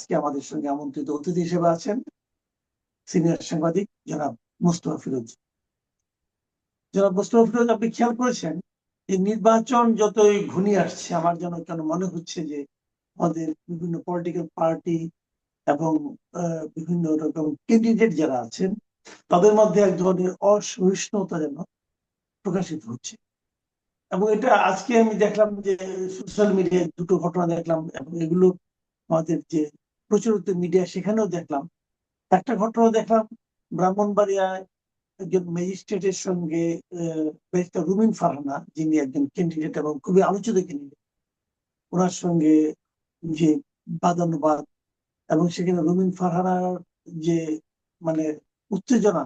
আজকে আমাদের সঙ্গে আমন্ত্রিত অতিথি হিসেবে আছেন সিনিয়র সাংবাদিক জনাব মোস্তফা ফিরোজ। জনাব মোস্তফা ফিরোজ, আপনি খেয়াল করেছেন যে নির্বাচন যতই ঘনিয়ে আসছে, আমার যেন কেন মনে হচ্ছে যে আমাদের বিভিন্ন পলিটিক্যাল পার্টি এবং বিভিন্ন রকম ক্যান্ডিডেট যারা আছেন তাদের মধ্যে এক ধরনের অসহিষ্ণুতা যেন প্রকাশিত হচ্ছে। এবং এটা আজকে আমি দেখলাম যে সোশ্যাল মিডিয়ায় দুটো ঘটনা দেখলাম, এবং এগুলো আমাদের যে প্রচলিত মিডিয়া সেখানেও দেখলাম। একটা ঘটনা দেখলাম ব্রাহ্মণবাড়িয়ায় একজন ম্যাজিস্ট্রেটের সঙ্গে ব্যারিস্টার রুমিন ফারহানা, যিনি একজন ক্যান্ডিডেট এবং খুবই আলোচিত ক্যান্ডিডেট, ওনার সঙ্গে যে বাদানুবাদ, এবং সেখানে রুমিন ফারহানার যে মানে উত্তেজনা,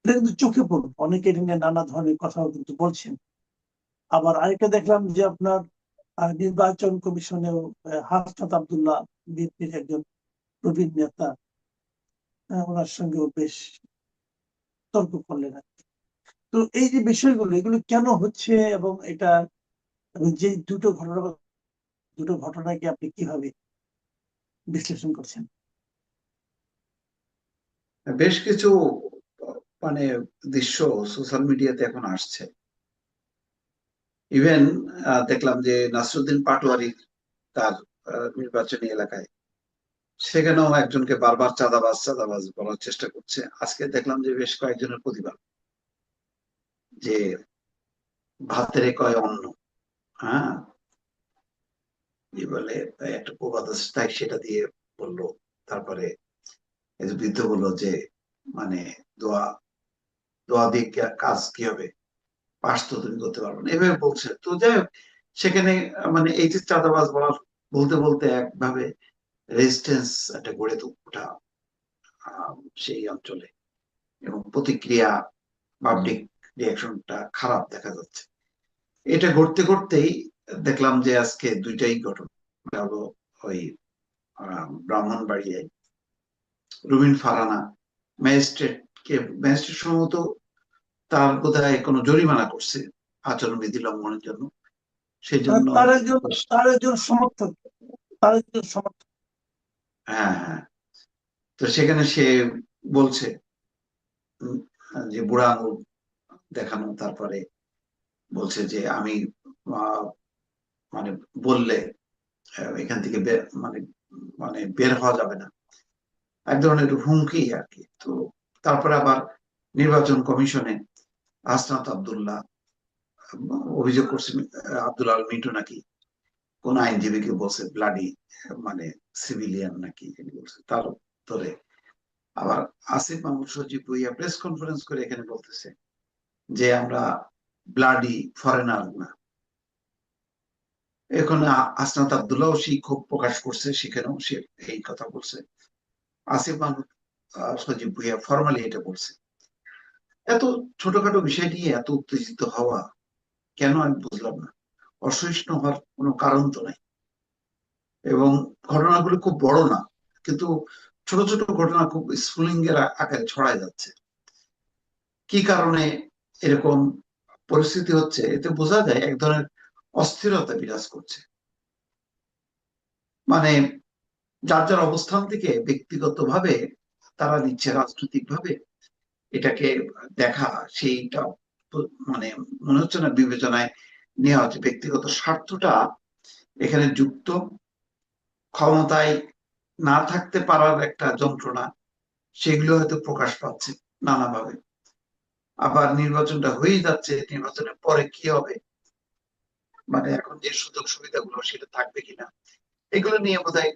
এটা কিন্তু চোখে পড়ল। অনেকে এটা নিয়ে নানা ধরনের কথাও কিন্তু বলছেন। আবার আরেকটা দেখলাম যে আপনার নির্বাচন কমিশনেও হাসনাত আব্দুল্লাহ, বিএনপির একজন প্রবীণ নেতা, ওনার সঙ্গেও বেশ তর্ক করলেন। তো এই যে বিষয়গুলো, এগুলো কেন হচ্ছে এবং এটা যে দুটো ঘটনাকে আপনি কিভাবে বিশ্লেষণ করছেন? বেশ কিছু মানে দৃশ্য সোশ্যাল মিডিয়াতে এখন আসছে। ইভেন দেখলাম যে নাসরুদ্দিন পাটোয়ারি তার নির্বাচনী এলাকায়, সেখানেও একজনকে বারবার চাঁদাবাজ চাঁদাবাজ বলার চেষ্টা করছে। আজকে দেখলাম যে বেশ কয়েকজনের প্রতিবাদ, যে ভাতের কয় অন্ন, হ্যাঁ কি বলে একটা প্রবাদ আছে, তাই সেটা দিয়ে বললো। তারপরে বৃদ্ধ বললো যে মানে দোয়া দোয়া দিয়ে কাজ কি হবে, পাস তো তুমি করতে পারবে না, এভাবে বলছে। তো যাই হোক, সেখানে মানে এই যে চাঁদাবাজ বলার বলতে বলতে একভাবে রেজিস্ট্যান্স একটা গড়ে ওঠা সেই অঞ্চলে, এবং প্রতিক্রিয়া পাবলিক রিয়াকশনটা খারাপ দেখা যাচ্ছে। এটা ঘটতে ঘটতেই দেখলাম যে আজকে দুইটাই ঘটনা হলো। ওই ব্রাহ্মণবাড়িয়ায় রুমিন ফারহানা ম্যাজিস্ট্রেট সম্ভবত তার বোধহয় কোনো জরিমানা করছে আচরণবিধি লঙ্ঘনের জন্য, সেই জন্য তার একজন সমর্থক, হ্যাঁ হ্যাঁ, তো সেখানে সে বলছে যে বুড়া আঙুল দেখানো, তারপরে বলছে যে আমি মানে বললে এখান থেকে মানে মানে বের হওয়া যাবে না, এক ধরনের হুমকি আর কি। তো তারপরে আবার নির্বাচন কমিশনে হাসনাত আব্দুল্লাহ অভিযোগ করছে, আব্দুল আল মিন্টু নাকি কোন আইনজীবীকে বলছে ব্লাডি, মানে সিভিলিয়ান নাকি বলছে। তার ধরে আবার আসিফ মাহমুদ সজীব ভুইয়া প্রেস কনফারেন্স করে এখানে বলতেছে যে আমরা ব্লাডি ফরেনার না। এখন আসনাত আব্দুল্লাহ সেই ক্ষোভ প্রকাশ করছে, সেখানেও সে এই কথা বলছে। আসিফ মাহমুদ সজীব ভুইয়া ফর্মালি এটা বলছে। এত ছোটখাটো বিষয় নিয়ে এত উত্তেজিত হওয়া কেন, আমি বুঝলাম না। অসহিষ্ণু হওয়ার কোনো কারণ তো নাই, এবং ঘটনাগুলো খুব বড় না, কিন্তু ছোট ছোট ঘটনা খুব স্ফুলিঙ্গের আকারে ছড়ায় যাচ্ছে। কি কারণে এরকম পরিস্থিতি হচ্ছে, এতে বোঝা যায় এক ধরনের অস্থিরতা বিরাজ করছে। মানে যার যার অবস্থান থেকে ব্যক্তিগতভাবে তারা নিচ্ছে রাজনৈতিক ভাবে এটাকে দেখা, সেইটা মানে মনে হচ্ছে না বিবেচনায় নেওয়া হচ্ছে। ব্যক্তিগত স্বার্থটা এখানে যুক্ত, ক্ষমতায় না থাকতে পারার একটা যন্ত্রণা, সেগুলো হয়তো প্রকাশ পাচ্ছে নানাভাবে। আবার নির্বাচনটা হয়েই যাচ্ছে, নির্বাচনের পরে কি হবে, মানে এখন যে সুযোগ সুবিধাগুলো সেটা থাকবে কিনা, এগুলো নিয়ে বোধহয়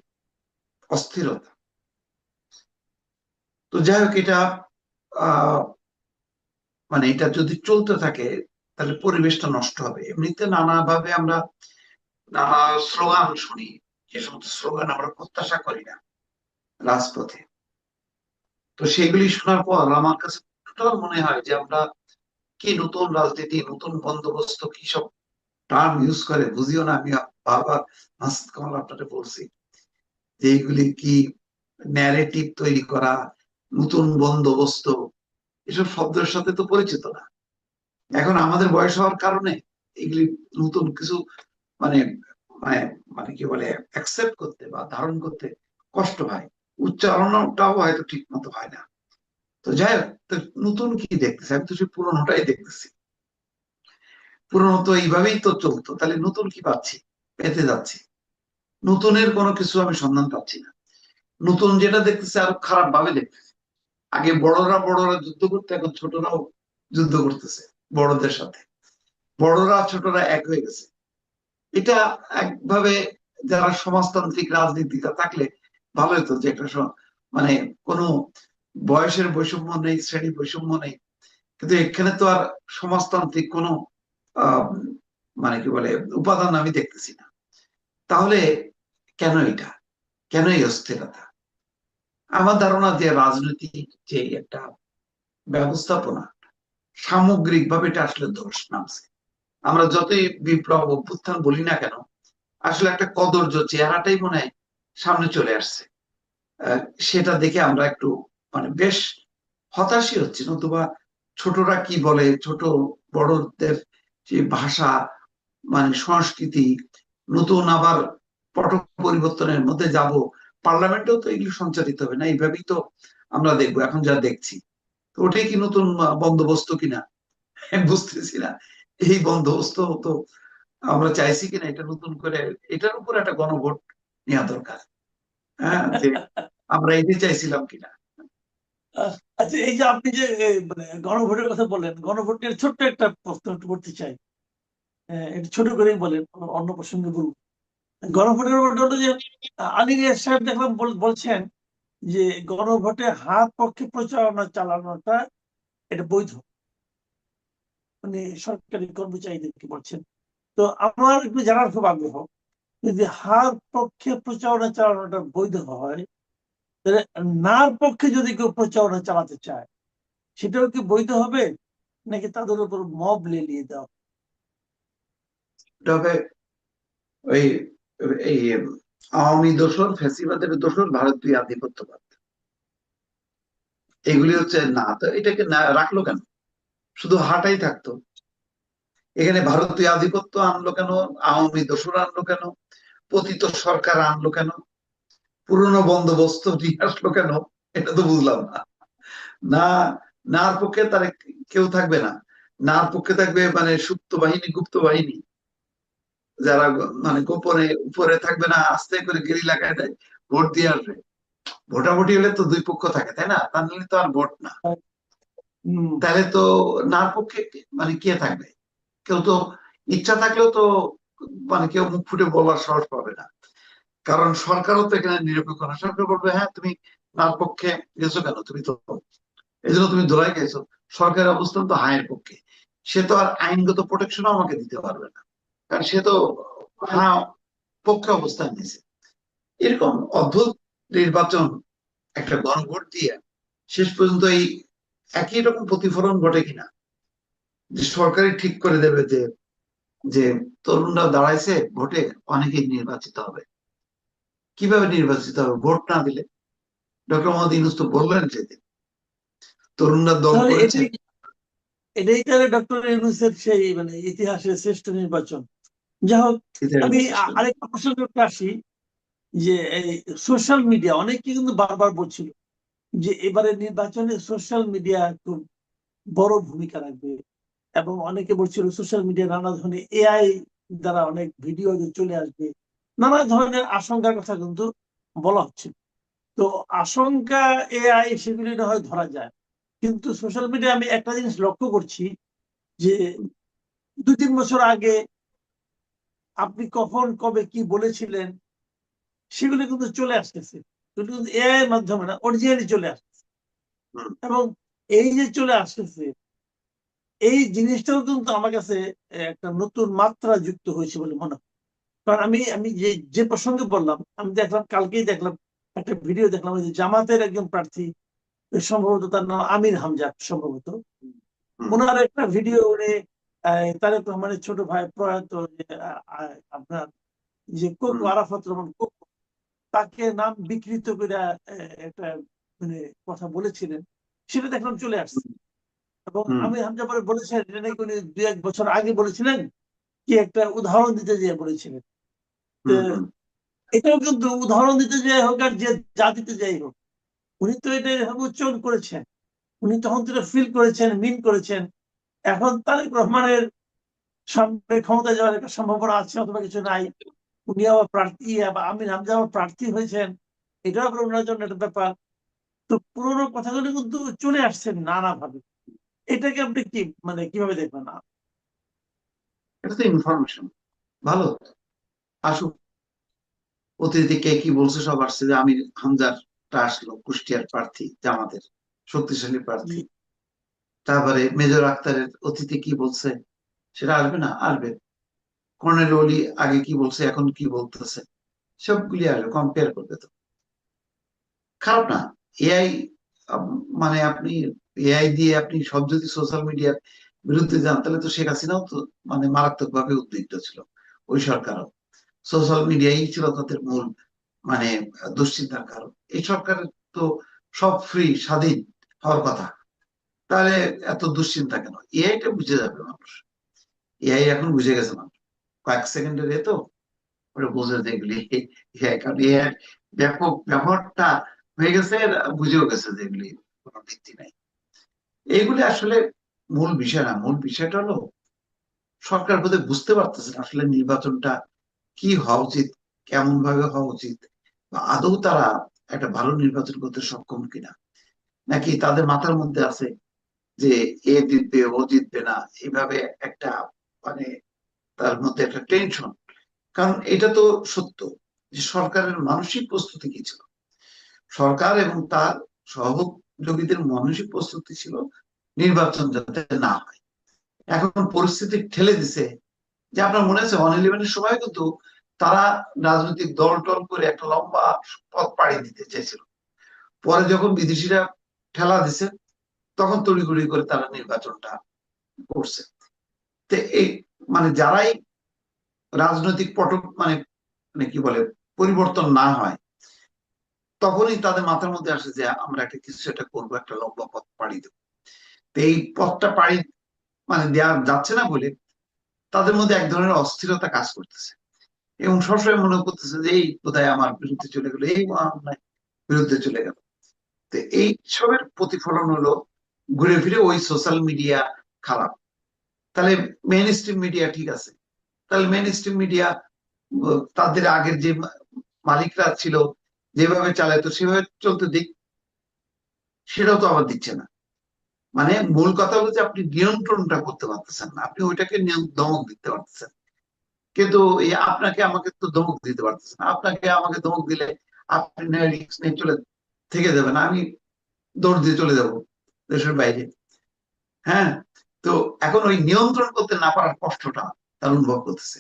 অস্থিরতা। তো যাই হোক, এটা মানে এটা যদি চলতে থাকে তাহলে পরিবেশটা নষ্ট হবে। এমনিতে নানাভাবে আমরা নানা স্লোগান শুনি, যে সমস্ত স্লোগান আমরা প্রত্যাশা করি না রাজপথে। তো সেগুলি শোনার পর আমার কাছে টোটাল মনে হয় যে আমরা কি নতুন রাজনীতি, নতুন বন্দোবস্ত, কি সব টার্ম ইউজ করে বুঝিও না। আমি বারবার মাসুদ কামাল আপনাকে বলছি যে এইগুলি কি ন্যারেটিভ তৈরি করা, নতুন বন্দোবস্ত, এসব শব্দের সাথে তো পরিচিত না। এখন আমাদের বয়স হওয়ার কারণে এগুলি নতুন কিছু মানে মানে মানে কি বলে অ্যাকসেপ্ট করতে বা ধারণ করতে কষ্ট হয়, উচ্চারণটাও হয়তো ঠিক মতো হয় না। তো যাই হোক, তো নতুন কি দেখতেছি? আমি তো সেই পুরোনোটাই দেখতেছি। পুরোনো তো এইভাবেই তো চলতো, তাহলে নতুন কি পাচ্ছি? পেতে যাচ্ছি, নতুনের কোনো কিছু আমি সন্ধান পাচ্ছি না। নতুন যেটা দেখতেছি আরো খারাপ ভাবে দেখতেছি। আগে বড়রা বড়রা যুদ্ধ করতে, এখন ছোটরাও যুদ্ধ করতেছে বড়দের সাথে। বড়রা ছোটরা এক হয়ে গেছে। এটা একভাবে যারা সমাজতান্ত্রিক রাজনীতিটা থাকলে ভালো হতো, যে একটা মানে কোনো বয়সের বৈষম্য নেই, শ্রেণী বৈষম্য নেই। কিন্তু এখানে তো আর সমাজতান্ত্রিক কোনো আহ মানে কি বলে উপাদান আমি দেখতেছি না। তাহলে কেন এটা, কেন এই অস্থিরতা? আমার ধারণা যে রাজনৈতিক যে একটা ব্যবস্থাপনা, সামগ্রিকভাবে এটা আসলে ধস নামছে। আমরা যতই বিপ্লব অভ্যুত্থান বলি না কেন, আসলে একটা কদর্য চেহারাটাই মনে হয় সামনে চলে আসছে। সেটা দেখে আমরা একটু মানে বেশ হতাশই হচ্ছি। নতুবা ছোটরা কি বলে, ছোট বড়দের যে ভাষা, মানে সংস্কৃতি, নতুন আবার পট পরিবর্তনের মধ্যে যাব, পার্লামেন্টেও তো এগুলো সঞ্চালিত হবে না, এইভাবেই তো আমরা দেখবো এখন যা দেখছি। তো ওটাই কি নতুন বন্দোবস্ত কিনা আমি বুঝতেছি না। এই বন্দোবস্ত তো আমরা চাইছি কিনা, এটা নতুন করে এটার উপর একটা গণভোট নেওয়া দরকার। হ্যাঁ, যে আমরা এটাই চাইছিলাম কিনা। আচ্ছা, এই যে আপনি যে মানে গণভোটের কথা বললেন, গণভোট নিয়ে ছোট্ট একটা প্রশ্ন একটু করতে চাই। একটু ছোট করেই বলেন, অন্য প্রসঙ্গে বলবো। গণভোটের ব্যাপারটা হলো যে আলী রিয়াজ সাহেব দেখলাম বলছেন যে গণভোটে হাত পক্ষে প্রচারণা চালানোটা এটা বৈধ, মানে সরকারি কর্মচারীদেরকে বলছেন। তো আমার একটু জানার খুব আগ্রহ, যদি হার পক্ষে প্রচারণা চালানোটা বৈধ হয়, তাহলে নার পক্ষে যদি কেউ প্রচারণা চালাতে চায় সেটাও কি বৈধ হবে, নাকি তাদের উপর মব লেলিয়ে দেওয়া? তবে ওই এই আওয়ামী দোসর, ফ্যাসিবাদের দোসর, ভারতীয় আধিপত্যবাদ, এগুলি হচ্ছে না। তো এটাকে না রাখলো কেন? শুধু হাটাই থাকতো। এখানে ভারতীয় আধিপত্য আনলো কেন? আওয়ামী দোসর আনলো কেন? পতিত সরকার আনলো কেন? পুরনো বন্দোবস্ত নিয়ে আসলো কেন? এটা তো বুঝলাম না। না, নার পক্ষে তার কেউ থাকবে না। নার পক্ষে থাকবে মানে সুপ্ত বাহিনী, গুপ্ত বাহিনী, যারা মানে গোপনে উপরে থাকবে না, আস্তে করে গেরিলা কায়দায় ভোট দিয়ে আসবে। ভোটাভুটি হলে তো দুই পক্ষ থাকে, তাই না? তা নিলে তো আর ভোট না। হম। তাহলে তো নার পক্ষে মানে কে থাকবে? কেউ তো, ইচ্ছা থাকলেও তো মানে কেউ মুখ ফুটে বলার সাহস পাবে না। কারণ সরকারও তো এখানে নিরপেক্ষ না। সরকার বলবে, হ্যাঁ তুমি নার পক্ষে গেছো কেন? তুমি তো এই জন্য তুমি ধরাই গেছো। সরকারের অবস্থান তো হায়ের পক্ষে। সে তো আর আইনগত প্রোটেকশনও আমাকে দিতে পারবে না, কারণ সে তো হ্যাঁ পক্ষে অবস্থান নিয়েছে। এরকম অদ্ভুত নির্বাচন, একটা গণভোট দিয়ে শেষ পর্যন্ত এই একই রকম প্রতিফলন ঘটে কিনা, যে সরকারই ঠিক করে দেবে যে যে তরুণরা দাঁড়াইছে ভোটে, অনেকেই নির্বাচিত হবে। কিভাবে নির্বাচিত হবে ভোট না দিলে? ডক্টর মোহাম্মদ ইউনূস তো বললেন সেদিন, তরুণরা দল তাহলে করেছে। এটাই তাহলে ডক্টর ইউনূসের সেই মানে ইতিহাসের শ্রেষ্ঠ নির্বাচন। যাই হোক, আমি আরেকটা প্রসঙ্গে আসি, যে এই সোশ্যাল মিডিয়া অনেকে কিন্তু বারবার বলছিল যে এবারে নির্বাচনে সোশ্যাল মিডিয়া খুব বড় ভূমিকা রাখবে, এবং অনেকে বলছিল সোশ্যাল মিডিয়া নানা ধরনের এআই দ্বারা অনেক ভিডিও চলে আসবে, নানা ধরনের আশঙ্কার কথা কিন্তু বলা হচ্ছে। তো আশঙ্কা এআই সেগুলি না হয় ধরা যায়, কিন্তু সোশ্যাল মিডিয়া আমি একটা জিনিস লক্ষ্য করছি, যে 2-3 বছর আগে আপনি কখন কবে কি বলেছিলেন সেগুলো কিন্তু চলে আসতেছে, কিন্তু এআই এর মাধ্যমে না, অরিজিনালি চলে আসতেছে। এবং এই যে চলে আসতেছে, এই জিনিসটাও কিন্তু আমার কাছে একটা নতুন মাত্রা যুক্ত হয়েছে বলে মনে হয়। কারণ আমি আমি যে যে প্রসঙ্গে বললাম, আমি দেখলাম কালকেই দেখলাম একটা ভিডিও দেখলাম, যে জামাতের একজন প্রার্থী, সম্ভবত তার নাম আমির হামজা সম্ভবত, ওনার একটা ভিডিও উনি তারেক রহমানের ছোট ভাই প্রয়াত যে আপনার যে কোকো আরাফাত রহমান কোকো, তাকে নাম বিকৃত করে একটা মানে কথা বলেছিলেন, সেটা দেখলাম চলে আসছে। এবং আমি হামজা পরে বলেছেন এটা নাকি উনি 2-1 বছর আগে বলেছিলেন, কি একটা উদাহরণ দিতে যেয়ে বলেছিলেন। এটাও কিন্তু উদাহরণ দিতে যাই হোক আর যে যা দিতে যাই হোক, উনি তো এটা এভাবে উচ্চারণ করেছেন, উনি তখন তো ফিল করেছেন, মিন করেছেন। এখন তারেক রহমানের সামনে ক্ষমতায় যাওয়ার একটা সম্ভাবনা আছে অথবা কিছু নাই, উনি আবার প্রার্থী বা আমির হামজা আবার প্রার্থী হয়েছেন, এটাও আবার ওনার জন্য একটা ব্যাপার। তো পুরোনো কথাগুলো কিন্তু চলে আসছেন নানাভাবে। এটাকে আপনি কি মানে কিভাবে দেখবেন না? এটা তো ইনফরমেশন, ভালো আসুক। অতীতে কে কি বলছে সব আসছে, যে আমির হামজারটা আসলো, কুষ্টিয়ার প্রার্থী, জামাতের শক্তিশালী প্রার্থী। তারপরে মেজর আক্তারের অতীতে কি বলছে সেটা আসবে না, আসবে। কর্নেল অলি আগে কি বলছে এখন কি বলতেছে সবগুলি আসবে, কম্পেয়ার করবে। তো খারাপ না। এআই, মানে আপনি এআই দিয়ে আপনি সব যদি সোশ্যাল মিডিয়ার বিরুদ্ধে যান, তাহলে তো শেখ হাসিনাও তো মানে মারাত্মক ভাবে উদ্বিগ্ন ছিল, ওই সরকারও। সোশ্যাল মিডিয়াই ছিল তাদের মূল মানে দুশ্চিন্তার কারণ। এই সরকারের তো সব ফ্রি, স্বাধীন হওয়ার কথা, তাহলে এত দুশ্চিন্তা কেন? এআইটা বুঝে যাবে মানুষ, এআই এখন বুঝে গেছে মানুষ, কয়েক সেকেন্ডের এ তো ওরা বুঝে যেগুলি এআই, কারণ এআই ব্যাপক ব্যবহারটা হয়ে গেছে, বুঝেও গেছে যেগুলি কোনো ভিত্তি নাই। এইগুলি আসলে মূল বিষয় না। মূল বিষয়টা হলো সরকার বোধহয় বুঝতে পারতেছে না আসলে নির্বাচনটা কি হওয়া উচিত, কেমন ভাবে হওয়া উচিত, বা আদৌ তারা একটা ভালো নির্বাচন করতে সক্ষম কিনা, নাকি তাদের মাথার মধ্যে আছে যে এ জিতবে ও জিতবে না, এইভাবে একটা মানে তার মধ্যে একটা টেনশন। কারণ এটা তো সত্য যে সরকারের মানসিক প্রস্তুতি কি ছিল, সরকার এবং তার সহযোগীদের মানসিক প্রস্তুতি ছিল নির্বাচন যাতে না হয়। এখন পরিস্থিতি ঠেলে দিছে, যে আপনার মনে আছে 111-এর সময় কিন্তু তারা রাজনৈতিক দল টল করে একটা লম্বা পথ পাড়ি দিতে চেয়েছিল। পরে যখন বিদেশিরা ঠেলা দিছে, তখন তড়িঘড়ি করে তারা নির্বাচনটা করছে। তো এই মানে যারাই রাজনৈতিক পটক মানে মানে কি বলে পরিবর্তন না হয়, তখনই তাদের মাথার মধ্যে আসে যে আমরা একটা কিছু একটা করবো, একটা লম্বা পথ পাড়ি দেবো। তো এই পথটা পাড়ি মানে দেওয়া যাচ্ছে না বলে তাদের মধ্যে এক ধরনের অস্থিরতা কাজ করতেছে, এবং সবসময় মনে করতেছে যে এই কোথায় আমার বিরুদ্ধে চলে গেলো, এই আমার বিরুদ্ধে চলে গেল। তো এই সবের প্রতিফলন হলো ঘুরে ফিরে ওই সোশ্যাল মিডিয়া খারাপ। তাহলে মেইন স্ট্রিম মিডিয়া ঠিক আছে, তাহলে মেইন স্ট্রিম মিডিয়া তাদের আগের যে মালিকরা ছিল যেভাবে চালাতো সেভাবে চলতে দিক, সেটাও তো আবার দিচ্ছে না। মানে মূল কথা হলো যে আপনি নিয়ন্ত্রণটা করতে পারতেছেন না, আপনি ওইটাকে দমক দিতে পারতেছেন, কিন্তু এই আপনাকে আমাকে তো ধমক দিতে পারতেছেন না। আপনাকে আমাকে ধমক দিলে আপনি রিস্ক নিয়ে চলে থেকে যাবেন, আমি দৌড় দিয়ে চলে যাব দেশের বাইরে। হ্যাঁ, তো এখন ওই নিয়ন্ত্রণ করতে না পারার কষ্টটা তার অনুভব করতেছে।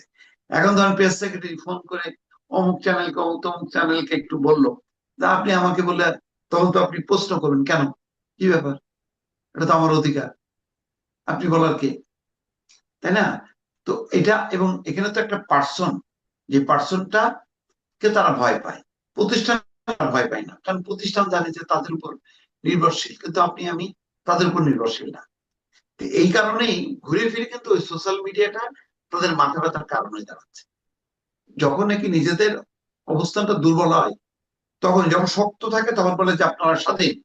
এখন ধরেন প্রেস সেক্রেটারি ফোন করে অমুক চ্যানেলকে অমুক তমুক চ্যানেলকে একটু বললো যে আপনি আমাকে বললে, তখন তো আপনি প্রশ্ন করবেন কেন, কি ব্যাপার, এটা তো আমার অধিকার, আপনি বলার কে, তাই না? তো এটা, এবং এখানে তো একটা পার্সন, যে পার্সনটা কে তারা ভয় পায়, প্রতিষ্ঠান ভয় পায় না, কারণ প্রতিষ্ঠান জানে যে তাদের উপর নির্ভরশীল, কিন্তু আপনি আমি তাদের উপর নির্ভরশীল না। তো এই কারণেই ঘুরে ফিরে কিন্তু ওই সোশ্যাল মিডিয়াটা তাদের মাথা ব্যথার কারণ হয়ে দাঁড়াচ্ছে। যখন নাকি নিজেদের অবস্থানটা দুর্বল হয়, তখন যখন শক্ত থাকে তখন বলে যে আপনারা স্বাধীন,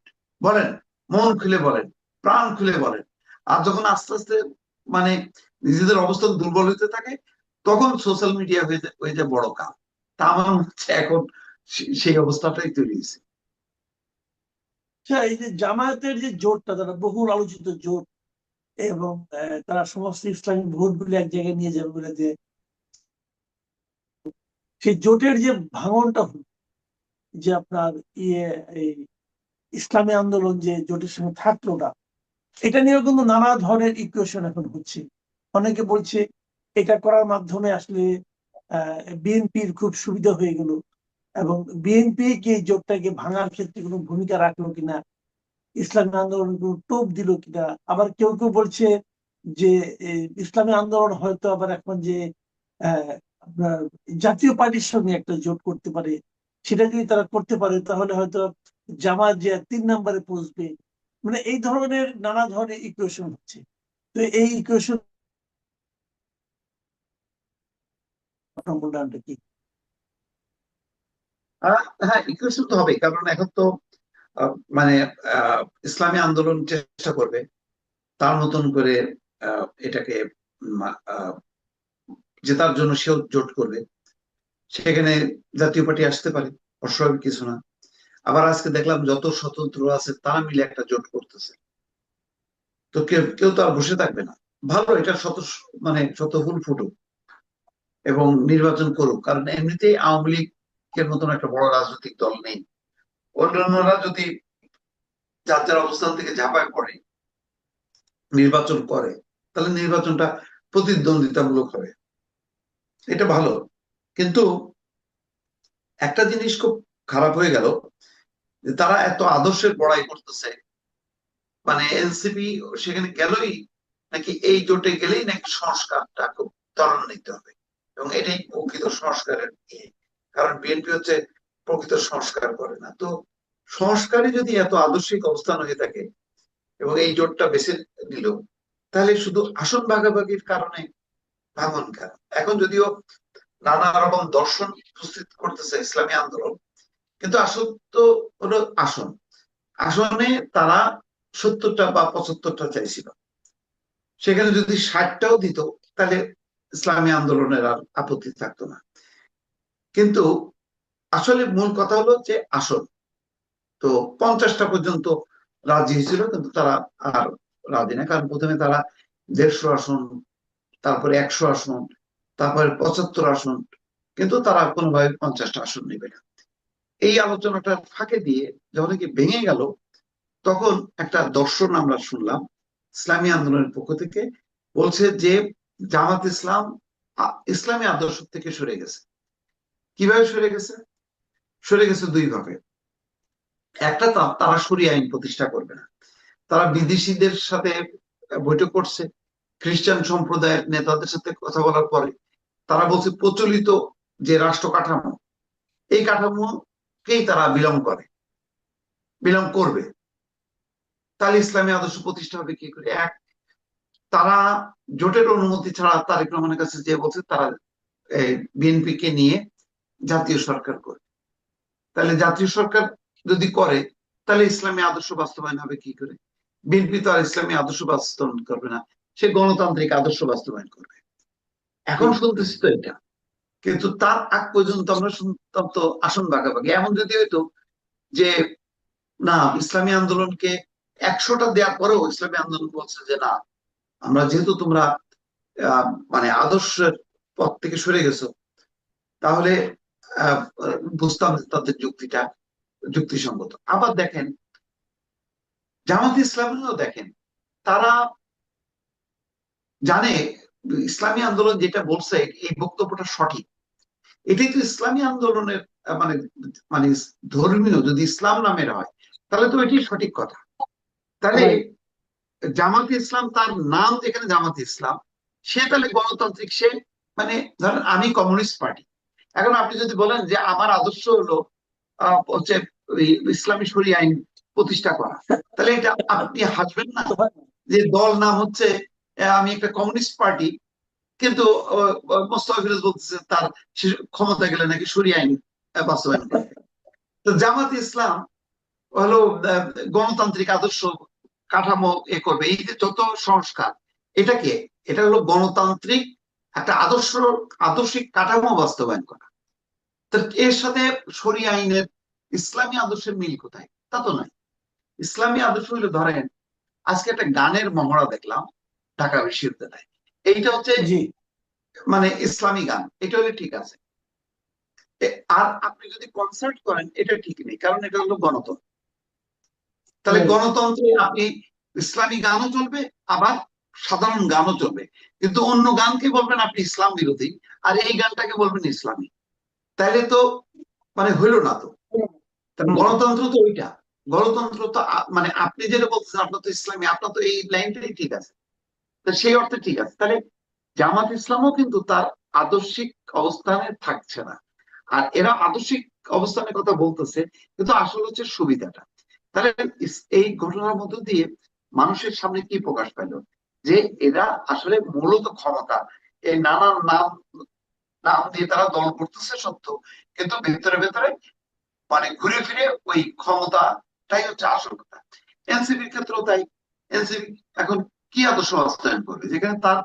বলেন, মন খুলে বলেন, প্রাণ খুলে বলেন। আর যখন আস্তে আস্তে মানে নিজেদের অবস্থান দুর্বল হতে থাকে, তখন সোশ্যাল মিডিয়া হয়ে যায় বড় কাজ। তা আমার মনে হচ্ছে এখন সেই অবস্থাটাই তৈরি হয়েছে। আচ্ছা, এই যে জামায়াতের যে জোটটা, তারা বহুল আলোচিত জোট, এবং তারা সমস্ত ইসলামিক ভোটগুলি এক জায়গায় নিয়ে যাবে বলে যে সেই জোটের যে ভাঙনটা হলো, যে আপনার ইয়ে এই ইসলামী আন্দোলন যে জোটের সঙ্গে থাকলো না, এটা নিয়েও কিন্তু নানা ধরনের ইকুয়েশন এখন হচ্ছে। অনেকে বলছে এটা করার মাধ্যমে আসলে বিএনপির খুব সুবিধা হয়ে গেল, এবং বিএনপি কি এই জোটটাকে ভাঙার ক্ষেত্রে কোনো ভূমিকা রাখলো কিনা, ইসলামী আন্দোলন কোনো টোপ দিল কিনা। আবার কেউ কেউ বলছে যে ইসলামী আন্দোলন হয়তো আবার এখন যে আহ, আপনার জাতীয় পার্টির সঙ্গে একটা জোট করতে পারে, সেটা যদি তারা করতে পারে তাহলে হয়তো জামাত যে 3 নম্বরে পৌঁছবে। মানে এই ধরনের নানা ধরনের ইকুয়েশন হচ্ছে। তো এই ইকুয়েশন মূল্যায়নটা কি? হ্যাঁ, ইকুয়েশন তো হবে, কারণ এখন তো মানে ইসলামী আন্দোলন চেষ্টা করবে তার মতন করে এটাকে উম, আহ, জেতার জন্য সেও জোট করবে। সেখানে জাতীয় পার্টি আসতে পারে, অস্বাভাবিক কিছু না। আবার আজকে দেখলাম যত স্বতন্ত্র আছে তারা মিলে একটা জোট করতেছে। তো কেউ কেউ তো আর বসে থাকবে না। ভালো, এটা শত ফুল ফুটুক এবং নির্বাচন করুক, কারণ এমনিতেই আওয়ামী লীগের মতন একটা বড় রাজনৈতিক দল নেই। অন্যান্যরা যদি যার যার অবস্থান থেকে ঝাঁপায় পড়ে নির্বাচন করে, তাহলে নির্বাচনটা প্রতিদ্বন্দ্বিতামূলক হবে, এটা ভালো। কিন্তু একটা জিনিস খুব খারাপ হয়ে গেল, যে তারা এত আদর্শের বড়াই করতেছে, মানে এনসিপি সেখানে গেলই নাকি এই জোটে গেলেই নাকি সংস্কারটা খুব ত্বরান্বিত হবে, এবং এটাই প্রকৃত সংস্কারের ইয়ে। কারণ বিএনপি হচ্ছে প্রকৃত সংস্কার করে না। তো সংস্কারে যদি এত আদর্শিক অবস্থান হয়ে থাকে এবং এই জোটটা বেছে নিল, তাহলে শুধু আসন ভাগাভাগির কারণে ভাঙন কেন? এখন যদিও নানা রকম দর্শন উপস্থিত করতেছে ইসলামী আন্দোলন, কিন্তু আসল তো হলো আসন। আসনে তারা 70টা বা 75টা চাইছিল, সেখানে যদি 60টাও দিত তাহলে ইসলামী আন্দোলনের আর আপত্তি থাকতো না। কিন্তু আসলে মূল কথা হলো যে আসন তো 50টা পর্যন্ত রাজি হয়েছিল, কিন্তু তারা আর রাজি না। কারণ প্রথমে তারা 150 আসন, তারপরে 100 আসন, তারপরে 75 আসন, কিন্তু তারা কোনোভাবে 50টা আসন নেবে না। এই আলোচনাটার ফাঁকে দিয়ে যখন কি ভেঙে গেল, তখন একটা দর্শন আমরা শুনলাম ইসলামী আন্দোলনের পক্ষ থেকে, বলছে যে জামাত ইসলাম ইসলামী আদর্শ থেকে সরে গেছে। কিভাবে সরে গেছে? সরে গেছে দুই ভাবে। একটা, তারা শরিয়া আইন প্রতিষ্ঠা করবে না। তারা বিদেশিদের সাথে বৈঠক করছে, খ্রিস্টান সম্প্রদায়ের নেতাদের সাথে কথা বলার পরে তারা বলছে প্রচলিত যে রাষ্ট্র কাঠামো, এই কাঠামোকেই তারা বিলং করবে। তাহলে ইসলামী আদর্শ প্রতিষ্ঠা হবে কি করে? এক, তারা জোটের অনুমতি ছাড়া তারেক রহমানের কাছে যে বলছে তারা বিএনপি কে নিয়ে জাতীয় সরকার করবে। তাহলে জাতীয় সরকার যদি করে, তাহলে ইসলামী আদর্শ বাস্তবায়ন হবে কি করে? বিএনপি তো আর ইসলামী আদর্শ বাস্তবায়ন করবে না, সে গণতান্ত্রিক আদর্শ বাস্তবায়ন করবে। এখন শুনতেছি তো এটা, কিন্তু তার আগ পর্যন্ত আমরা শুনতাম তো আসন ভাগাভাগি। এমন যদি হইতো যে না, ইসলামী আন্দোলনকে 100টা দেওয়ার পরেও ইসলামী আন্দোলন বলছে যে না, আমরা যেহেতু তোমরা মানে আদর্শের পথ থেকে সরে গেছো, তাহলে বুঝতাম যে তাদের যুক্তিটা যুক্তিসঙ্গত। আবার দেখেন জামাত ইসলামীও দেখেন, তারা জানে ইসলামী আন্দোলন যেটা বলছে এই বক্তব্যটা সঠিক। এটাই তো ইসলামী আন্দোলনের মানে মানে ধর্মীয় যদি ইসলাম নামের হয়, তাহলে তো এটি সঠিক কথা। তাহলে জামাত ইসলাম, তার নাম যেখানে জামাত ইসলাম, সে তাহলে গণতান্ত্রিক। সে মানে ধরেন আমি কমিউনিস্ট পার্টি, এখন আপনি যদি বলেন যে আমার আদর্শ হলো হচ্ছে ইসলামী শরিয়া আইন প্রতিষ্ঠা করা, তাহলে এটা আপনি হাসবেন না যে দল নাম হচ্ছে আমি একটা কমিউনিস্ট পার্টি, কিন্তু মোস্তফা ফিরোজ বলতেছে তার ক্ষমতা গেলে নাকি শরিয়া আইন বাস্তবায়ন করবে। তো জামাত ইসলাম হলো গণতান্ত্রিক আদর্শ কাঠামো করবে। এই যে যত সংস্কার, এটাকে এটা হলো গণতান্ত্রিক একটা আদর্শিক কাঠামো বাস্তবায়ন করা। তো এর সাথে শরিয়া আইনের ইসলামী আদর্শের মিল কোথায়? তা তো নয়। ইসলামী আদর্শ হইলে ধরেন আজকে একটা গানের মহড়া দেখলাম ঢাকা বিশ্ববিদ্যালয়ে, এইটা হচ্ছে মানে ইসলামী গান, এটা হলে ঠিক আছে। আর আপনি যদি কনসার্ট করেন এটা ঠিক নেই, কারণ এটা হলো গণতন্ত্র। তাহলে গণতন্ত্রে আপনি ইসলামী গানও চলবে, আবার সাধারণ গানও চলবে, কিন্তু অন্য গানকে বলবেন আপনি ইসলাম বিরোধী, আর এই গানটাকে বলবেন ইসলামী। তাহলে তো মানে হইলো না তো। গণতন্ত্র তো ওইটা, গণতন্ত্র তো মানে আপনি যেটা বলতেছেন আপনার তো ইসলামী, আপনার তো এই লাইনটাই ঠিক আছে, তো সেই অর্থে ঠিক আছে। তাহলে জামাত ইসলামও কিন্তু তার আদর্শিক অবস্থানে থাকছে না। আর এরা আদর্শিক অবস্থানের কথা বলতেছে, কিন্তু আসলে হচ্ছে সুবিধাটা। তাহলে এই ঘটনার মধ্য দিয়ে মানুষের সামনে কি প্রকাশ পেল? যে এরা আসলে মূলত ক্ষমতা, এই নানান নাম নাম দিয়ে তারা দল করতেছে সত্য, কিন্তু ভেতরে ভেতরে মানে ঘুরে ফিরে ওই ক্ষমতাটাই হচ্ছে আসল কথা। এনসিপির ক্ষেত্রেও তাই। এনসিপি এখন কি আদর্শ বাস্তবায়ন করবে, যেখানে তার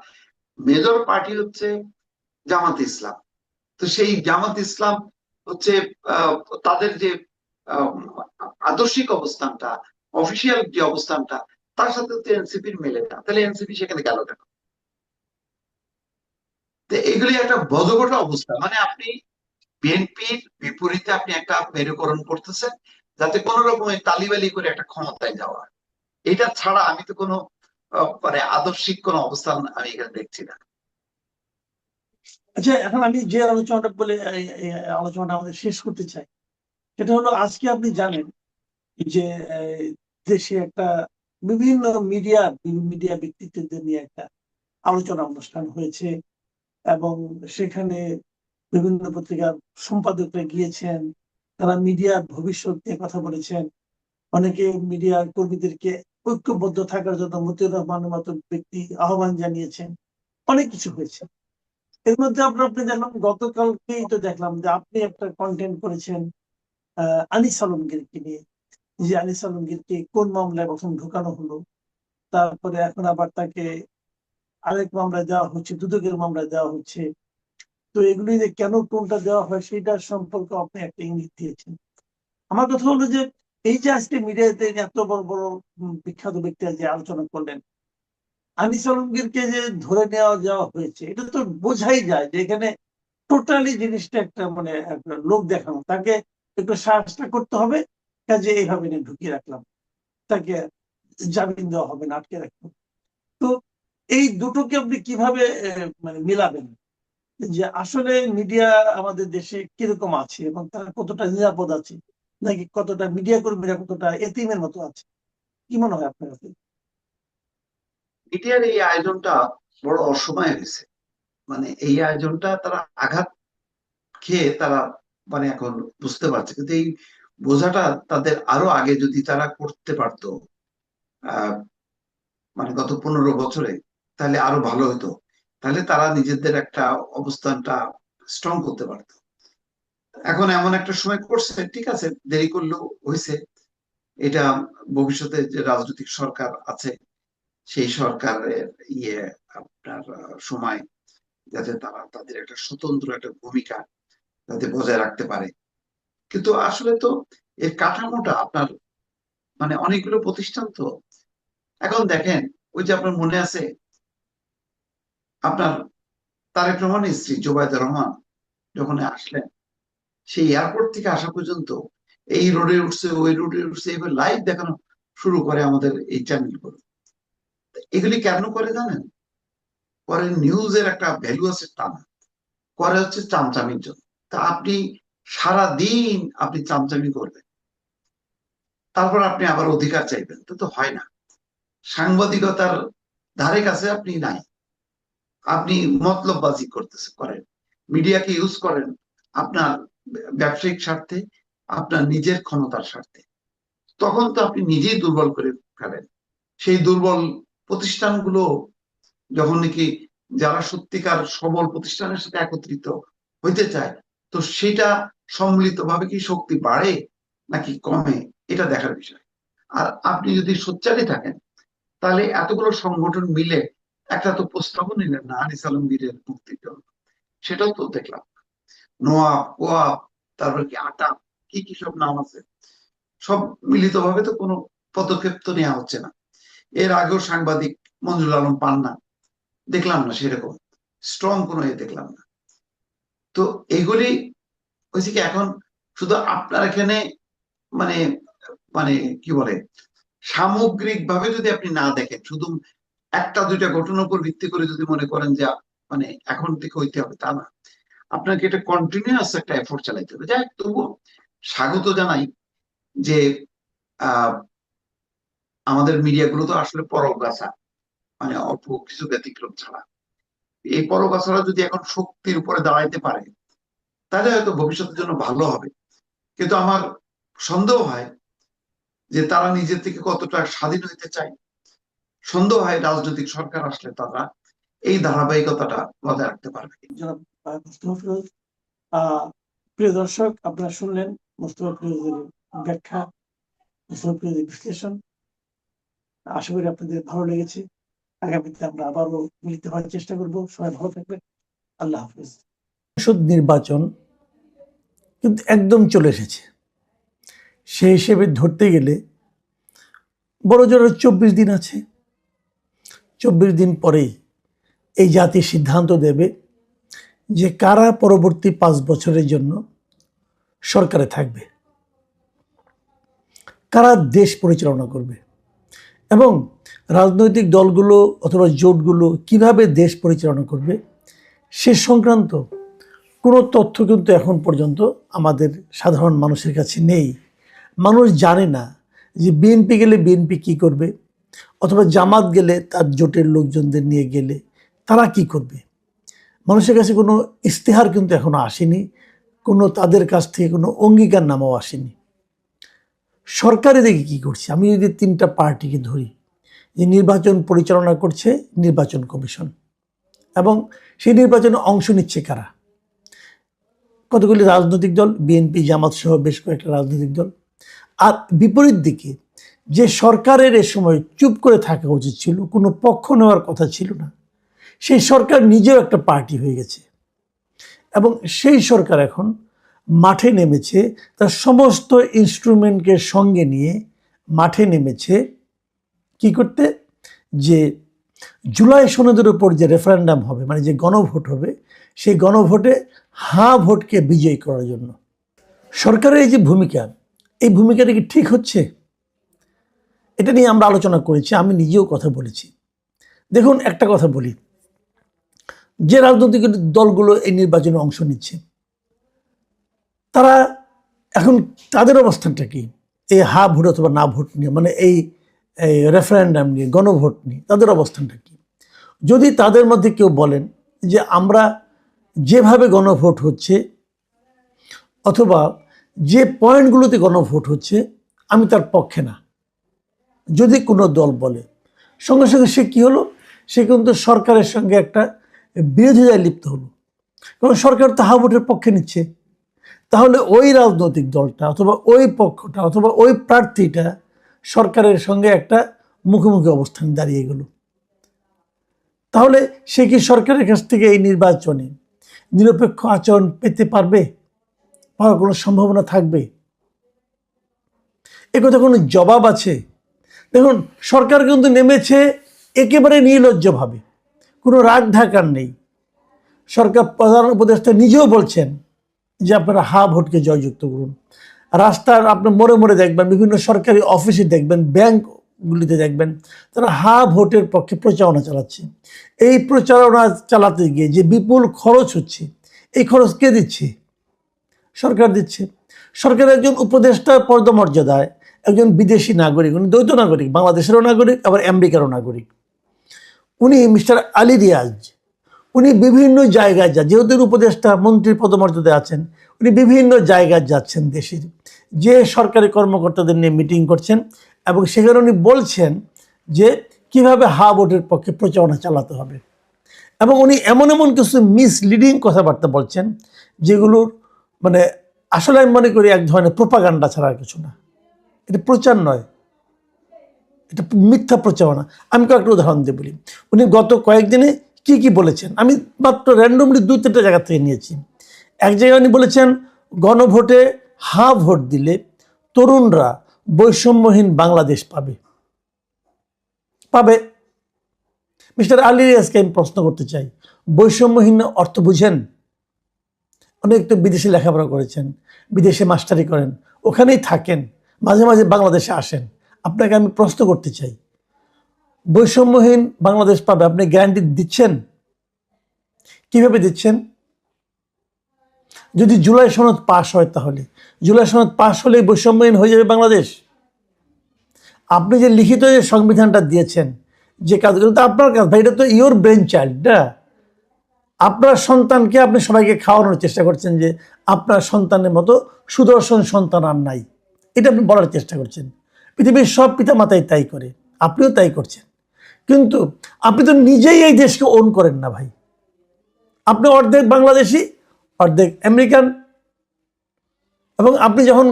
মেজর পার্টি হচ্ছে জামাত ইসলাম। তো সেই জামাত ইসলাম হচ্ছে আহ, তাদের যে আহ, আদর্শিক অবস্থানটা, অফিসিয়াল যে অবস্থানটা, তার সাথে তো এনসিপির মেলে না, তাহলে এনসিপি সেখানে গেল কেন? তো এগুলি একটা বদগোটা অবস্থা। মানে আপনি বিএনপির বিপরীতে আপনি একটা মেরুকরণ করতেছেন, যাতে কোন রকমের তালিবালি করে একটা ক্ষমতায় যাওয়া। এটা ছাড়া আমি তো কোনো মানে আদর্শিক কোন অবস্থান আমি এখানে দেখছি না। আচ্ছা, এখন আমি যে আলোচনাটা বলে এই আলোচনাটা আমাদের শেষ করতে চাই, সেটা হলো আজকে আপনি জানেন যে দেশে একটা বিভিন্ন মিডিয়া ব্যক্তিত্বদের নিয়ে একটা আলোচনা অনুষ্ঠান হয়েছে, এবং সেখানে বিভিন্ন পত্রিকার সম্পাদকরা গিয়েছেন, তারা মিডিয়ার ভবিষ্যৎ নিয়ে কথা বলেছেন। অনেকে মিডিয়ার কর্মীদেরকে ঐক্যবদ্ধ থাকার জন্য মতিউর রহমানের মতো ব্যক্তি আহ্বান জানিয়েছেন। অনেক কিছু হয়েছে। এর মধ্যে আপনি দেখলাম গতকালকেই তো দেখলাম যে আপনি একটা কন্টেন্ট করেছেন আনিস আলমগীরকে নিয়ে, যে আনিস আলমগীরকে কোন মামলায় প্রথম ঢোকানো হলো, তারপরে এখন আবার তাকে আরেক মামলায় দেওয়া হচ্ছে, দুদকের মামলায় দেওয়া হচ্ছে। তো এগুলি যে কেন কোনটা দেওয়া হয় সেটার সম্পর্কে আপনি একটা ইঙ্গিত দিয়েছেন। আমার কথা হলো যে এই যে আজকে মিডিয়াতে এত বড় বড় বিখ্যাত ব্যক্তিরা যে আলোচনা করলেন, আনিস আলমগীরকে যে ধরে নেওয়া যাওয়া হয়েছে, এটা তো বোঝাই যায় যে এখানে টোটালি জিনিসটা একটা মানে একটা লোক দেখানো, তাকে একটু সাহসটা করতে হবে, কাজে এইভাবে নিয়ে ঢুকিয়ে রাখলাম, তাকে জামিন দেওয়া হবে না, আটকে রাখলাম। তো এই দুটোকে আপনি কিভাবে মানে মিলাবেন, যে আসলে মিডিয়া আমাদের দেশে কিরকম আছে এবং তারা কতটা নিরাপদ আছে, নাকি কতটা মিডিয়া কর্মীরা কতটা এতিমের মতো আছে? কি মনে হয় আপনার কাছে? মিডিয়ার এই আয়োজনটা বড় অসময়ে হয়েছে। মানে এই আয়োজনটা তারা আঘাত খেয়ে তারা মানে এখন বুঝতে পারছে, কিন্তু এই বোঝাটা তাদের আরো আগে যদি তারা করতে পারতো, আহ মানে গত 15 বছরে, তাহলে আরো ভালো হতো। তাহলে তারা নিজেদের একটা অবস্থানটা স্ট্রং করতে পারতো। এখন এমন একটা সময় করছে, ঠিক আছে, দেরি করলেও হয়েছে। এটা ভবিষ্যতে যে রাজনৈতিক সরকার আছে, সেই সরকারের ইয়ে আপনার সময়, যাতে তারা তাদের একটা স্বতন্ত্র একটা ভূমিকা যাতে বজায় রাখতে পারে। কিন্তু আসলে তো এর কাঠামোটা আপনার মানে অনেকগুলো প্রতিষ্ঠান তো। এখন দেখেন, ওই যে আপনার মনে আছে আপনার তারেক রহমানের স্ত্রী জোবায়দা রহমান যখন আসলেন, সেই এয়ারপোর্ট থেকে আসা পর্যন্ত এই রোডে উঠছে, ওই রোডে উঠছে, এবার লাইভ দেখানো শুরু করে আমাদের এই চ্যানেলগুলো। এগুলি কেন করে জানেন? করে নিউজের একটা ভ্যালু আছে তা না, করে হচ্ছে চামচামির জন্য। তা আপনি সারা দিন আপনি চামচামি করবেন, তারপর আপনি আবার অধিকার চাইবেন, তো তো হয় না। সাংবাদিকতার ধারে কাছে আপনি নাই। আপনি মতলববাজি করেন, মিডিয়াকে ইউজ করেন আপনার ব্যবসায়িক স্বার্থে, আপনার নিজের ক্ষমতার স্বার্থে। তখন তো আপনি নিজেই দুর্বল করে ফেলেন। সেই দুর্বল প্রতিষ্ঠানগুলো যখন নাকি যারা সত্যিকার সবল প্রতিষ্ঠানের সাথে একত্রিত হইতে চায়, তো সেটা সম্মিলিতভাবে কি শক্তি বাড়ে নাকি কমে, এটা দেখার বিষয়। আর আপনি যদি সোচ্চারে থাকেন, তাহলে এতগুলো সংগঠন মিলে একটা তো প্রস্তাবও নিলেন না আনিস আলমগীরের মুক্তির জন্য, সেটাও তো দেখলাম। নোয়াব, কোয়াব, তারপর কি আটা, কি কি সব নাম আছে, সব মিলিতভাবে তো কোনো পদক্ষেপ তো নেওয়া হচ্ছে না। এর আগেও সাংবাদিক মঞ্জুর আলম পান্না, দেখলাম না সেরকম স্ট্রং কোনো দেখলাম না। তো এগুলি হয়েছে কি, এখন শুধু আপনার এখানে মানে মানে কি বলে, সামগ্রিক ভাবে যদি আপনি না দেখেন, শুধু একটা দুইটা ঘটনার উপর ভিত্তি করে যদি মনে করেন যে মানে এখন থেকে হইতে হবে, তা না। আপনাকে এটা কন্টিনিউয়াস একটা এফোর্ট চালাইতে হবে। যাই হোক, তবুও স্বাগত জানাই যে আহ আমাদের মিডিয়াগুলো তো আসলে পরগাছা, মানে অল্প কিছু ব্যতিক্রম ছাড়া এই পরগাছারা যদি এখন শক্তির উপরে দাঁড়াইতে পারে, তাহলে হয়তো ভবিষ্যতের জন্য ভালো হবে। কিন্তু আমার সন্দেহ হয় যে তারা নিজের থেকে কতটা স্বাধীন হইতে চায়। সন্দেহ হয় রাজনৈতিক সরকার আসলে তারা এই ধারাবাহিকতাটা বজায় রাখতে পারবে। জনাব মুস্তফা ফিরোজ, প্রিয় দর্শক, আপনারা শুনলেন মোস্তফা ফিরোজের ব্যাখ্যা, মোস্তফা ফিরোজের বিশ্লেষণ। আশা করি আপনাদের ভালো লেগেছে। আগামীতে আমরা আবারও মিলিত হওয়ার চেষ্টা করব। সবাই ভালো থাকবেন। আল্লাহ হাফিজ। সংসদ নির্বাচন কিন্তু একদম চলে এসেছে। সেই হিসেবে ধরতে গেলে বড় জোর 24 দিন আছে। 24 দিন পরেই এই জাতি সিদ্ধান্ত দেবে যে কারা পরবর্তী 5 বছরের জন্য সরকারে থাকবে, কারা দেশ পরিচালনা করবে, এবং রাজনৈতিক দলগুলো অথবা জোটগুলো কিভাবে দেশ পরিচালনা করবে সে সংক্রান্ত কোনো তথ্য কিন্তু এখন পর্যন্ত আমাদের সাধারণ মানুষের কাছে নেই। মানুষ জানে না যে বিএনপি গেলে বিএনপি কি করবে, অথবা জামাত গেলে তার জোটের লোকজনদের নিয়ে গেলে তারা কি করবে। মানুষের কাছে কোনো ইশতেহার কিন্তু এখনো আসেনি, কোনো তাদের কাছ থেকে কোনো অঙ্গীকার নামাও আসেনি। সরকারে দেখি কি করছে, আমি যদি 3টা পার্টিকে ধরি, যে নির্বাচন পরিচালনা করছে নির্বাচন কমিশন, এবং সেই নির্বাচনে অংশ নিচ্ছে কারা? কতগুলি রাজনৈতিক দল, বিএনপি, জামাত সহ বেশ কয়েকটা রাজনৈতিক দল। আর বিপরীত দিকে যে সরকারের এ সময় চুপ করে থাকা উচিত ছিল, কোনো পক্ষ নেওয়ার কথা ছিল না, সেই সরকার নিজেও একটা পার্টি হয়ে গেছে। এবং সেই সরকার এখন মাঠে নেমেছে, তার সমস্ত ইনস্ট্রুমেন্টকে সঙ্গে নিয়ে মাঠে নেমেছে কি করতে? যে জুলাই সনদের উপর যে রেফারেন্ডাম হবে, মানে যে গণভোট হবে, সেই গণভোটে হাঁ ভোটকে বিজয়ী করার জন্য। সরকারের এই যে ভূমিকা, এই ভূমিকাটা কি ঠিক হচ্ছে? এটা নিয়ে আমরা আলোচনা করেছি, আমি নিজেও কথা বলেছি। দেখুন, একটা কথা বলি, যে রাজনৈতিক দলগুলো এই নির্বাচনে অংশ নিচ্ছে, তারা এখন তাদের অবস্থানটা কি এই হা ভোট অথবা না ভোট নিয়ে, মানে এই রেফারেন্ডাম নিয়ে, গণভোট নিয়ে তাদের অবস্থানটা কি? যদি তাদের মধ্যে কেউ বলেন যে আমরা যেভাবে গণভোট হচ্ছে অথবা যে পয়েন্টগুলোতে গণভোট হচ্ছে আমি তার পক্ষে না, যদি কোনো দল বলে, সঙ্গে সঙ্গে সে কী হলো? সে কিন্তু সরকারের সঙ্গে একটা বিরোধিতায় লিপ্ত হলো, কারণ সরকার তো হা ভোটের পক্ষে নিচ্ছে। তাহলে ওই রাজনৈতিক দলটা অথবা ওই পক্ষটা অথবা ওই প্রার্থীটা সরকারের সঙ্গে একটা মুখোমুখি অবস্থান দাঁড়িয়ে গেল। তাহলে সে কি সরকারের কাছ থেকে এই নির্বাচনে নিরপেক্ষ আচরণ পেতে পারবে? পাওয়ার কোনো সম্ভাবনা থাকবে? এ কথা কোনো জবাব আছে? দেখুন, সরকার কিন্তু নেমেছে একেবারে নির্লজ্জভাবে, কোনো রাগ ঢাকার নেই। সরকার প্রধান উপদেষ্টা নিজেও বলছেন যে আপনারা হা ভোটকে জয়যুক্ত করুন। রাস্তার আপনার মোড়ে মোড়ে দেখবেন, বিভিন্ন সরকারি অফিসে দেখবেন, ব্যাংকগুলিতে দেখবেন, তারা হা ভোটের পক্ষে প্রচারণা চালাচ্ছে। এই প্রচারণা চালাতে গিয়ে যে বিপুল খরচ হচ্ছে, এই খরচ কে দিচ্ছে? সরকার দিচ্ছে। সরকারের একজন উপদেষ্টার পদমর্যাদায় একজন বিদেশি নাগরিক, উনি দ্বৈত নাগরিক, বাংলাদেশেরও নাগরিক আবার আমেরিকারও নাগরিক, উনি মিস্টার আলী রিয়াজ, উনি বিভিন্ন জায়গায় যেহেতু উপদেষ্টা মন্ত্রীর পদমর্যাদায় আছেন, উনি বিভিন্ন জায়গায় যাচ্ছেন দেশের, যে সরকারি কর্মকর্তাদের নিয়ে মিটিং করছেন, এবং সেখানে উনি বলছেন যে কিভাবে হা ভোটের পক্ষে প্রচারণা চালাতে হবে। এবং উনি এমন এমন কিছু মিসলিডিং কথাবার্তা বলছেন যেগুলোর মানে আসলে আমি মনে করি এক ধরনের প্রোপাগান্ডা ছাড়া আর কিছু না। এটা প্রচার নয়, এটা মিথ্যা প্রচারণা। আমি কয়েকটা উদাহরণ দিয়ে বলি। উনি গত কয়েকদিনে কি কি বলেছেন, আমি মাত্র র্যান্ডমলি 2-3টা জায়গা থেকে নিয়েছি। এক জায়গায় উনি বলেছেন গণভোটে হা ভোট দিলে তরুণরা বৈষম্যহীন বাংলাদেশ পাবে। মিস্টার আলী রিয়াজকে আমি প্রশ্ন করতে চাই, বৈষম্যহীন অর্থ বুঝেন? অনেক তো বিদেশে লেখাপড়া করেছেন, বিদেশে মাস্টারি করেন, ওখানেই থাকেন, মাঝে মাঝে বাংলাদেশে আসেন। আপনাকে আমি প্রশ্ন করতে চাই, বৈষম্যহীন বাংলাদেশ পাবে আপনি গ্যারান্টি দিচ্ছেন? কিভাবে দিচ্ছেন? যদি জুলাই সনদ পাশ হয়, তাহলে জুলাই সনদ পাশ হলেই বৈষম্যহীন হয়ে যাবে বাংলাদেশ? আপনি যে লিখিত যে সংবিধানটা দিয়েছেন, যে কাজগুলো তো আপনার কাজ ভাই, এটা তো ইয়োর ব্রেন চাইল্ড না? আপনার সন্তানকে আপনি সবাইকে খাওয়ানোর চেষ্টা করছেন যে আপনার সন্তানের মতো সুদর্শন সন্তান আর নাই, এটা আপনি বলার চেষ্টা করছেন। পৃথিবীর সব পিতামাতাই তাই করে, আপনিও তাই করছেন। কিন্তু আপনি তো নিজেই এই দেশকে ওন করেন না ভাই। আপনি অর্ধেক বাংলাদেশি, অর্ধেক আমেরিকান, এবং আপনি যখন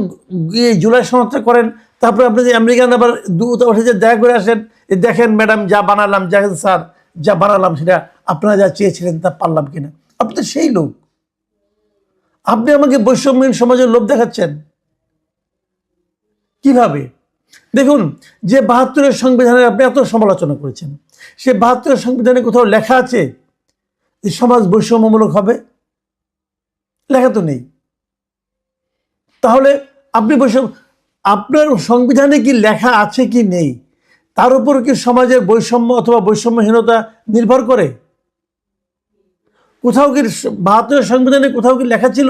গিয়ে জুলাই সনদটা করেন, তারপরে আপনি যে আমেরিকান আবার দূত উঠে যে দেখা করে আসেন, দেখেন ম্যাডাম যা বানালাম, দেখেন স্যার যা বানালাম সেটা আপনারা যা চেয়েছিলেন তা পারলাম কিনা। আপনি তো সেই লোক, আপনি আমাকে বৈষম্যহীন সমাজের লোভ দেখাচ্ছেন কিভাবে? দেখুন, যে ৭২-এর সংবিধানের আপনি এত সমালোচনা করেছেন, সে ৭২-এর সংবিধানে কোথাও লেখা আছে যে সমাজ বৈষম্যমূলক হবে? লেখা তো নেই। তাহলে আপনি আপনার সংবিধানে কি লেখা আছে কি নেই তার উপর কি সমাজের বৈষম্য অথবা বৈষম্যহীনতা নির্ভর করে? কোথাও কি ৭২-এর সংবিধানে কোথাও কি লেখা ছিল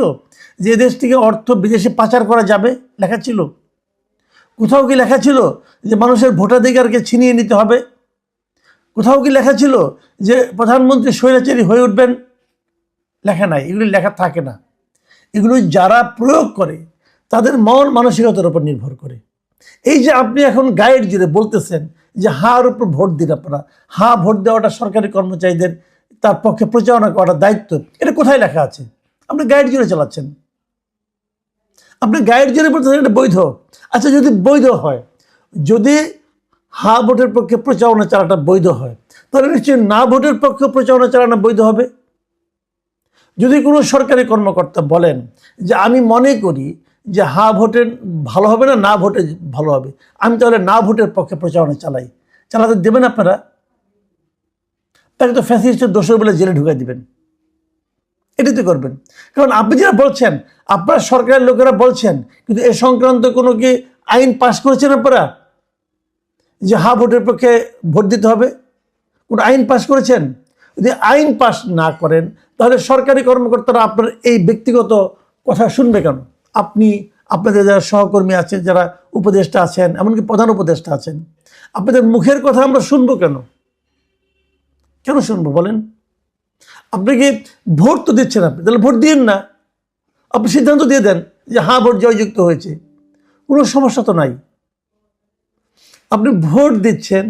যে দেশ থেকে অর্থ বিদেশে পাচার করা যাবে? লেখা ছিল? কোথাও কি লেখা ছিল যে মানুষের ভোটাধিকারকে ছিনিয়ে নিতে হবে? কোথাও কি লেখা ছিল যে প্রধানমন্ত্রী স্বৈরাচারী হয়ে উঠবেন? লেখা নাই, এগুলি লেখা থাকে না। এগুলো যারা প্রয়োগ করে তাদের মন মানসিকতার উপর নির্ভর করে। এই যে আপনি এখন গাইড জুড়ে বলতেছেন যে হার উপর ভোট দিন আপনারা, ভোট দেওয়াটা সরকারি কর্মচারীদের তার পক্ষে প্রচারণা করার দায়িত্ব, এটা কোথায় লেখা আছে? আপনি গাইড জুড়ে চালাচ্ছেন, আপনি গাইড জুড়ে বলতেছেন এটা বৈধ। আচ্ছা, যদি বৈধ হয়, যদি ভোটের পক্ষে প্রচারণা চালাটা বৈধ হয়, তাহলে নিশ্চয়ই না ভোটের পক্ষে প্রচারণা চালানো বৈধ হবে। যদি কোনো সরকারি কর্মকর্তা বলেন যে আমি মনে করি যে ভোটের ভালো হবে না ভোটে ভালো হবে, আমি তাহলে না ভোটের পক্ষে প্রচারণা চালাই, চালাতে দেবেন আপনারা? তাকে তো ফ্যাসিস্টের দোষর বলে জেলে ঢুকাই দিবেন। এটাই তো করবেন। কারণ আপনি যেটা বলছেন, আপনার সরকারের লোকেরা বলছেন, কিন্তু এ সংক্রান্ত কোনো কি আইন পাশ করেছেন আপনারা যে ভোটের পক্ষে ভোট দিতে হবে? কোন আইন পাশ করেছেন? যদি আইন পাশ না করেন তাহলে সরকারি কর্মকর্তারা আপনার এই ব্যক্তিগত কথা শুনবে কেন? আপনি, আপনাদের যারা সহকর্মী আছেন, যারা উপদেষ্টা আছেন, এমনকি প্রধান উপদেষ্টা আছেন, আপনাদের মুখের কথা আমরা শুনবো কেন? কেন শুনবো বলেন? আপনি কি ভোট তো দিচ্ছেন, আপনি তাহলে ভোট দিন না, আপনি সিদ্ধান্ত দিয়ে দেন যে ভোট জয়যুক্ত হয়েছে, কোনো সমস্যা তো নাই। আপনি ভোট দিচ্ছেন,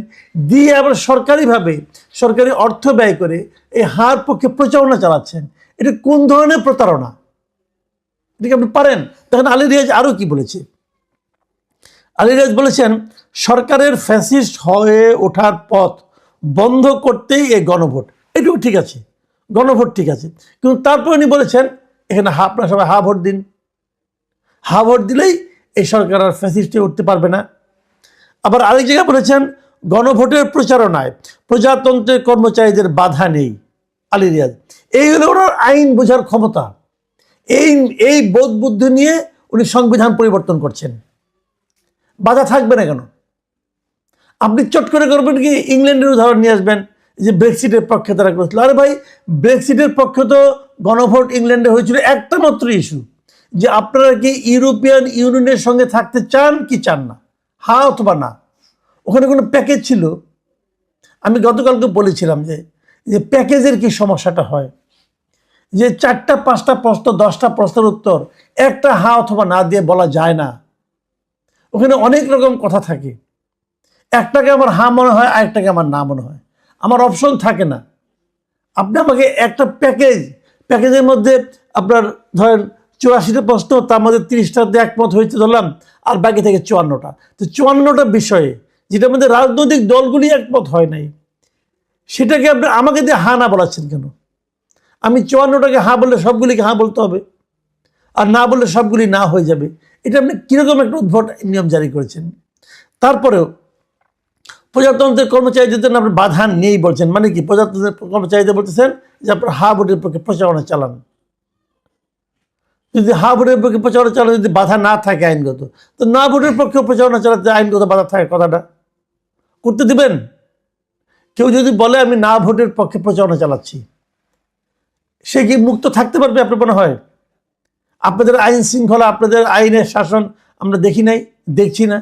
দিয়ে আবার সরকারিভাবে সরকারি অর্থ ব্যয় করে এই পক্ষে প্রচারণা চালাচ্ছেন। এটা কোন ধরনের প্রতারণা? এটাকে আপনি পারেন? দেখেন আলী রিয়াজ আরও কি বলেছে। আলী রিয়াজ বলেছেন সরকারের ফ্যাসিস্ট হয়ে ওঠার পথ বন্ধ করতেই এই গণভোট। এটুকু ঠিক আছে, গণভোট ঠিক আছে, কিন্তু তারপর উনি বলেছেন এখানে আপনারা সবাই ভোট দিন। ভোট দিলেই এই সরকার আর ফ্যাসিস্ট হয়ে উঠতে পারবে না। আবার আরেক জায়গায় বলেছেন গণভোটের প্রচারণায় প্রজাতন্ত্রের কর্মচারীদের বাধা নেই। আলী রিয়াজ, এই হলো ওনার আইন বোঝার ক্ষমতা। এই বোধ বুদ্ধি নিয়ে উনি সংবিধান পরিবর্তন করছেন। বাধা থাকবে না কেন? আপনি চট করে করবেন কি ইংল্যান্ডের উদাহরণ নিয়ে আসবেন যে ব্রেক্সিটের পক্ষে তারা করেছিল। আরে ভাই, ব্রেক্সিটের পক্ষে তো গণভোট ইংল্যান্ডে হয়েছিল একটা মাত্র ইস্যু, যে আপনারা কি ইউরোপিয়ান ইউনিয়নের সঙ্গে থাকতে চান কি চান না, অথবা না। ওখানে কোনো প্যাকেজ ছিল? আমি গতকালকে বলেছিলাম যে প্যাকেজের কি সমস্যাটা হয়, যে 4টা 5টা প্রশ্ন 10টা প্রশ্নের উত্তর একটা অথবা না দিয়ে বলা যায় না। ওখানে অনেক রকম কথা থাকে, একটাকে আমার মনে হয়, আরেকটাকে আমার না মনে হয়, আমার অপশন থাকে না। আপনি আমাকে একটা প্যাকেজের মধ্যে আপনার ধরেন 84টা প্রশ্ন, তার মধ্যে 30টাতে একমত হয়েছে ধরলাম, আর বাকি থেকে 54টা। তো 54টা বিষয়ে যেটার মধ্যে রাজনৈতিক দলগুলি একমত হয় নাই, সেটাকে আপনি আমাকে দিয়ে না বলাচ্ছেন কেন? আমি 54টাকে বললে সবগুলিকে বলতে হবে, আর না বললে সবগুলি না হয়ে যাবে। এটা আপনি কীরকম একটা উদ্ভট নিয়ম জারি করেছেন। তারপরেও প্রজাতন্ত্রের কর্মচারীদের জন্য আপনার বাধা নেই বলছেন, মানে কি? প্রজাতন্ত্রের কর্মচারীদের বলতেছেন যে আপনার ভোটের পক্ষে প্রচারণা চালান। যদি ভোটের পক্ষে প্রচারণা চালানো যদি বাধা না থাকে আইনগত, তো না ভোটের পক্ষে প্রচারণা চালাতে আইনগত বাধা থাকে, কথাটা করতে দিবেন? কেউ যদি বলে আমি না ভোটের পক্ষে প্রচারণা চালাচ্ছি, সে কি মুক্ত থাকতে পারবে আপনার মনে হয়? আপনাদের আইন শৃঙ্খলা, আপনাদের আইনের শাসন আমরা দেখছি না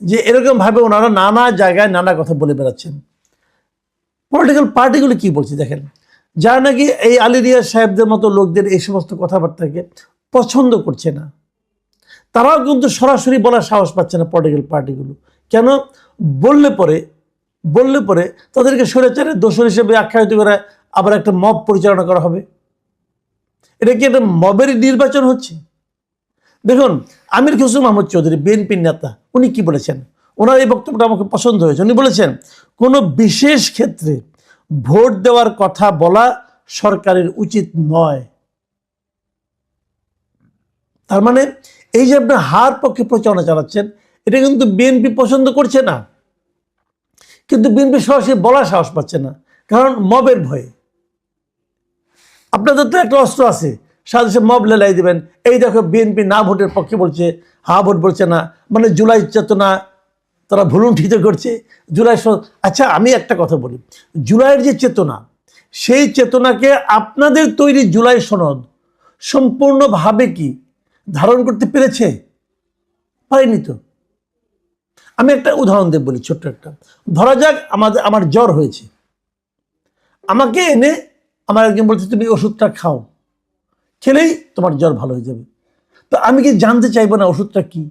যে এরকমভাবে ওনারা নানা জায়গায় নানা কথা বলে বেড়াচ্ছেন। পলিটিক্যাল পার্টিগুলো কি বলছে দেখেন, যারা নাকি এই আলী রিয়াজ সাহেবদের মতো লোকদের এই সমস্ত কথাবার্তাকে পছন্দ করছে না, তারাও কিন্তু সরাসরি বলার সাহস পাচ্ছে না পলিটিক্যাল পার্টিগুলো। কেন? বললে পরে তাদেরকে স্বৈরাচারের দোষর হিসেবে আখ্যায়িত করে আবার একটা মব পরিচালনা করা হবে। এটা কি একটা মবের নির্বাচন হচ্ছে? দেখুন, আমির খসরু মাহমুদ চৌধুরী বিএনপির নেতা, উনি কি বলেছেন? ওনার এই বক্তব্যটা আমাকে পছন্দ হয়েছে। উনি বলেছেন, কোনো বিশেষ ক্ষেত্রে ভোট দেওয়ার কথা বলা সরকারের উচিত নয়। তার মানে এই যে আপনি হার পক্ষে প্রচারণা চালাচ্ছেন, এটা কিন্তু বিএনপি পছন্দ করছে না, কিন্তু বিএনপি সরাসরি বলার সাহস পাচ্ছে না, কারণ মবের ভয়ে। আপনাদের তো একটা অস্ত্র আছে, সারা দেশে মব লেলাই দেবেন, এই দেখো বিএনপি না ভোটের পক্ষে বলছে, হা ভোট বলছে না, মানে জুলাই চেতনা তারা ভুলুণ্ঠিত করছে। আচ্ছা আমি একটা কথা বলি, জুলাইয়ের যে চেতনা, সেই চেতনাকে আপনাদের তৈরি জুলাই সনদ সম্পূর্ণভাবে কি ধারণ করতে পেরেছে? পারেনি তো। আমি একটা উদাহরণ দেব, বলি ছোট্ট একটা। ধরা যাক আমার জ্বর হয়েছে, আমাকে এনে আমার একজন বলছে তুমি ওষুধটা খাও, খেলেই তোমার জ্বর ভালো হয়ে যাবে। তো আমি কি জানতে চাইবো না ওষুধটা কি?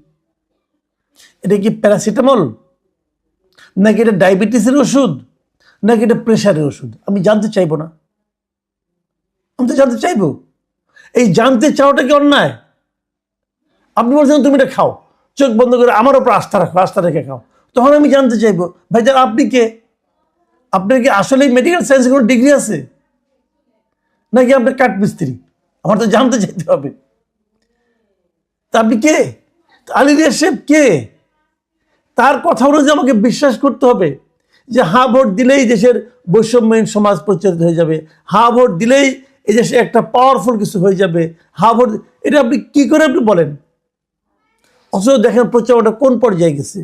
এটা কি প্যারাসিটামল, নাকি এটা ডায়াবেটিসের ওষুধ, নাকি এটা প্রেশারের ওষুধ? আমি জানতে চাইবো না? আমি তো জানতে চাইবো। এই জানতে চাওয়াটা কি অন্যায়? আপনি বলছেন তুমি এটা খাও, চোখ বন্ধ করে আমার ওপর আস্থা রাখো, আস্থা রেখে খাও। তখন আমি জানতে চাইবো, ভাই যান আপনি কে? আপনার কি আসলে মেডিকেল সায়েন্সে কোনো ডিগ্রি আছে, নাকি আপনার কাঠ মিস্ত্রি? আমার তো জানতে চাইতে হবে। তা আপনি কে? আলী রিয়াজ সাহেব কে? তার কথা অনুযায়ী আমাকে বিশ্বাস করতে হবে যে হা ভোট দিলেই দেশের বৈষম্যহীন সমাজ প্রচারিত হয়ে যাবে, হা ভোট দিলেই এই দেশে একটা পাওয়ারফুল কিছু হয়ে যাবে, হা ভোট। এটা আপনি কি করে আপনি বলেন? অথচ দেখেন প্রচারণাটা কোন পর্যায়ে গেছে।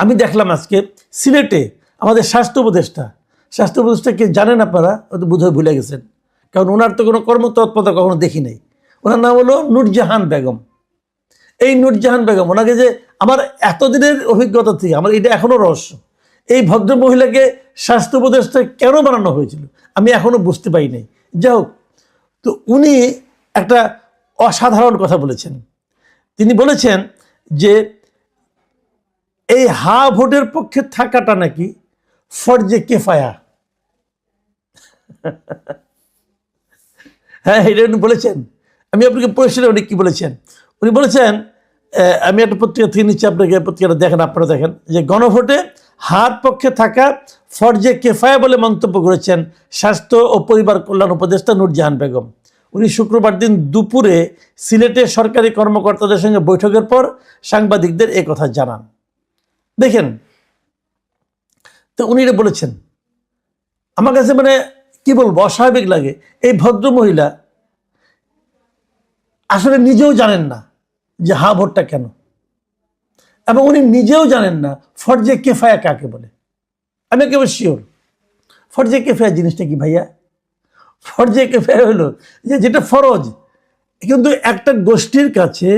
আমি দেখলাম আজকে সিলেটে আমাদের স্বাস্থ্য উপদেষ্টাকে জানেন আপনারা? হয়তো বোধহয় ভুলে গেছেন, কারণ ওনার তো কোনো কর্মতৎপরতা কখনো দেখি নাই। ওনার নাম হলো নূরজাহান বেগম। এই নূরজাহান বেগম, ওনাকে যে আমার এতদিনের অভিজ্ঞতা থেকে আমার এটা এখনো রহস্য, এই ভদ্র মহিলাকে স্বাস্থ্য উপদেষ্টা কেন বানানো হয়েছিল আমি এখনো বুঝতে পারি নাই। যাই হোক, তো উনি একটা অসাধারণ কথা বলেছেন। তিনি বলেছেন যে এই হা ভোটের পক্ষে থাকাটা নাকি ফরজে কেফায়া। হ্যাঁ, এটা উনি বলেছেন। আমি আপনাকে পড়েছিলাম উনি কি বলেছেন। উনি বলেছেন, আমি একটা পত্রিকা থেকে নিচ্ছি, আপনাকে পত্রিকাটা দেখেন, আপনারা দেখেন, যে গণভোটে হার পক্ষে থাকা ফরজে কেফায়া বলে মন্তব্য করেছেন স্বাস্থ্য ও পরিবার কল্যাণ উপদেষ্টা নূরজাহান বেগম। উনি শুক্রবার দিন দুপুরে সিলেটে সরকারি কর্মকর্তাদের সঙ্গে বৈঠকের পর সাংবাদিকদের এ কথা জানান। দেখেন, তো উনি এটা বলেছেন, আমার কাছে মানে কি বলবো, অস্বাভাবিক লাগে। এই ভদ্র মহিলা আসলে নিজেও জানেন না যে হা ভোটটা কেন, এবং উনি নিজেও জানেন না ফরজে কেফায়া কাকে বলে। আমি একেবারে শিওর ফরজে কেফায়া জিনিসটা কি ভাইয়া? ফরজে কেফায়া হলো যে যেটা ফরজ, কিন্তু একটা গোষ্ঠীর কাছে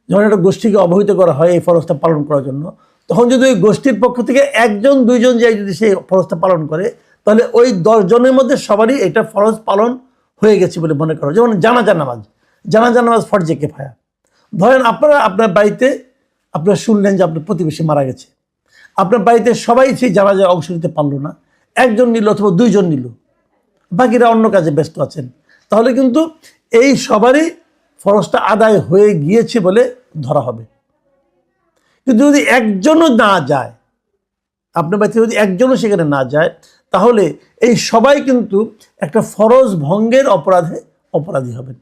যখন একটা গোষ্ঠীকে অবহিত করা হয় এই ফরজটা পালন করার জন্য, তখন যদি ওই গোষ্ঠীর পক্ষ থেকে একজন দুইজন যাই যদি সেই ফরজটা পালন করে, তাহলে ওই 10 জনের মধ্যে সবারই এটা ফরজ পালন হয়ে গেছে বলে মনে করো। যেমন জানাজা নামাজ ফরজে কেফায়া। ধরেন আপনার বাড়িতে আপনারা শুনলেন যে আপনার প্রতিবেশী মারা গেছে, আপনার বাড়িতে সবাই সেই জানাজায় অংশ নিতে পারলো না, একজন নিল অথবা 2 জন নিল, বাকিরা অন্য কাজে ব্যস্ত আছেন, তাহলে কিন্তু এই সবারই ফরজটা আদায় হয়ে গিয়েছে বলে ধরা হবে। কিন্তু যদি একজনও না যায়, আপনার বাড়িতে যদি একজনও সেখানে না যায়, তাহলে এই সবাই কিন্তু একটা ফরজ ভঙ্গের অপরাধী হবেন।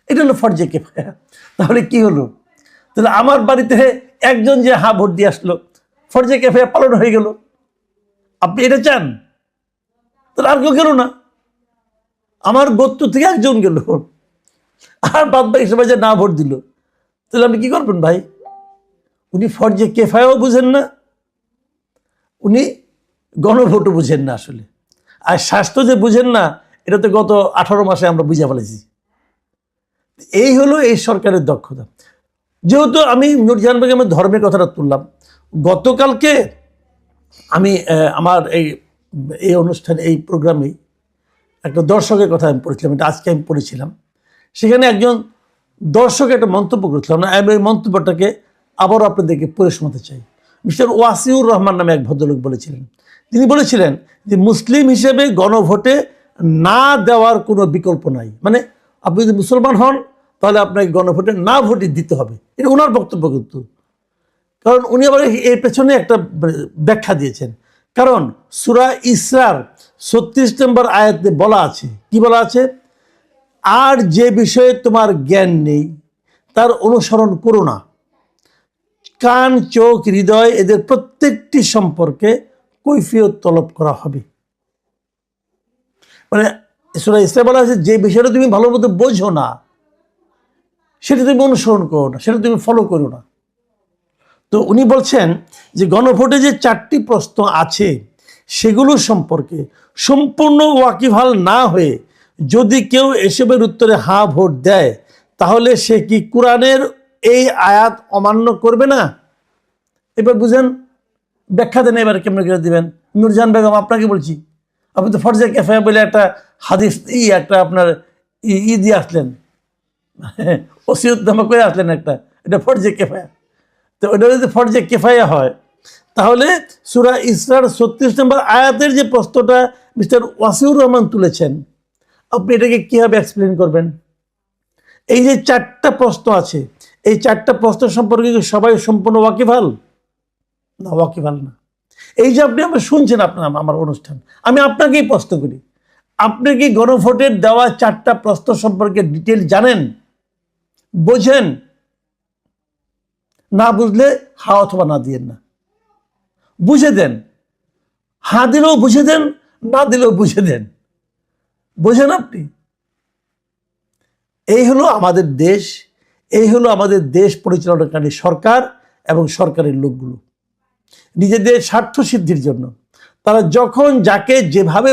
এটা হলো ফরজে কেফায়া। তাহলে কি হলো? তাহলে আমার বাড়িতে একজন যে হা ভোট দিয়ে আসলো, ফরজে কেফায়া পালন হয়ে গেল। আপনি এটা চান? তাহলে আর কেউ গেল না, আমার গোত্র থেকে একজন গেল, আর বাদ বাকি সবাই যে না ভোট দিল, তাহলে আপনি কি করবেন ভাই? উনি ফরজে কেফায়াও বুঝেন না, উনি গণভোটও বুঝেন না আসলে। আর স্বাস্থ্য যে বুঝেন না, এটা তো গত 18 মাসে আমরা বুঝে ফেলেছি। এই হলো এই সরকারের দক্ষতা। যেহেতু আমি নূরজাহান বেগমের ধর্মের কথাটা তুললাম, গতকালকে আমি আমার এই অনুষ্ঠানে, এই প্রোগ্রামেই একটা দর্শকের কথা আমি পড়েছিলাম, এটা আজকে আমি পড়েছিলাম। সেখানে একজন দর্শক একটা মন্তব্য করেছিলাম, না আমি এই মন্তব্যটাকে আবারও আপনাদেরকে পড়ে শোনাতে চাই। মিস্টার ওয়াসিউর রহমান নামে এক ভদ্রলোক বলেছিলেন, তিনি বলেছিলেন যে মুসলিম হিসেবে গণভোটে না দেওয়ার কোনো বিকল্প নাই। মানে আপনি যদি মুসলমান হন, তাহলে আপনাকে গণভোটে না ভোটই দিতে হবে। এটা ওনার বক্তব্য কিন্তু, কারণ উনি আবার এর পেছনে একটা ব্যাখ্যা দিয়েছেন। কারণ সূরা ইসরার 36 নম্বর আয়াতে বলা আছে, কি বলা আছে? আর যে বিষয়ে তোমার জ্ঞান নেই তার অনুসরণ করো না, কান, চোখ, হৃদয় এদের প্রত্যেকটি সম্পর্কে কৈফিয়ত তলব করা হবে। মানে সূরা ইসরা বলা আছে যে বিষয়টা তুমি ভালো মতো বোঝো না সেটা তুমি অনুসরণ করো না, সেটা তুমি ফলো করো না। তো উনি বলছেন যে গণভোটে যে 4টি প্রশ্ন আছে সেগুলো সম্পর্কে সম্পূর্ণ ওয়াকিবহাল না হয়ে যদি কেউ এসবের উত্তরে হ্যাঁ ভোট দেয় তাহলে সে কি কোরআনের এই আয়াত অমান্য করবে না? এবার বুঝেন, ব্যাখ্যা দেন এবার কেমন করে দিবেন। নূরজাহান বেগম, আপনাকে বলছি, আপনি তো ফরজে কেফায়া বলে একটা হাদিস একটা আপনার দিয়ে আসলেন, ওসিয়তনামা করে আসলেন একটা, এটা ফরজে কেফায়া। তো ওটা যদি ফরজে কেফায়া হয় তাহলে সূরা ইসরার 36 নম্বর আয়াতের যে প্রশ্নটা মিস্টার ওয়াসিউর রহমান তুলেছেন, আপনি এটাকে কীভাবে এক্সপ্লেন করবেন? এই যে 4টা প্রশ্ন আছে, এই 4টা প্রশ্ন সম্পর্কে কি সবাই সম্পূর্ণ ওয়াকিবহাল? না, ওয়াকিবহাল না। এই যে আপনি আমরা শুনছেন আপনার আমার অনুষ্ঠান, আমি আপনাকেই প্রশ্ন করি, আপনি কি গণভোটের দেওয়া 4টা প্রশ্ন সম্পর্কে ডিটেল জানেন, বোঝেন? না বুঝলে হা অথবা না দিয়েন না, বুঝে দেন। হা দিলেও বুঝে দেন, না দিলেও বুঝে দেন। বোঝেন আপনি? এই হলো আমাদের দেশ, এই হলো আমাদের দেশ পরিচালনাকারী সরকার এবং সরকারের লোকগুলো নিজেদের স্বার্থ সিদ্ধির জন্য তারা যখন যাকে যেভাবে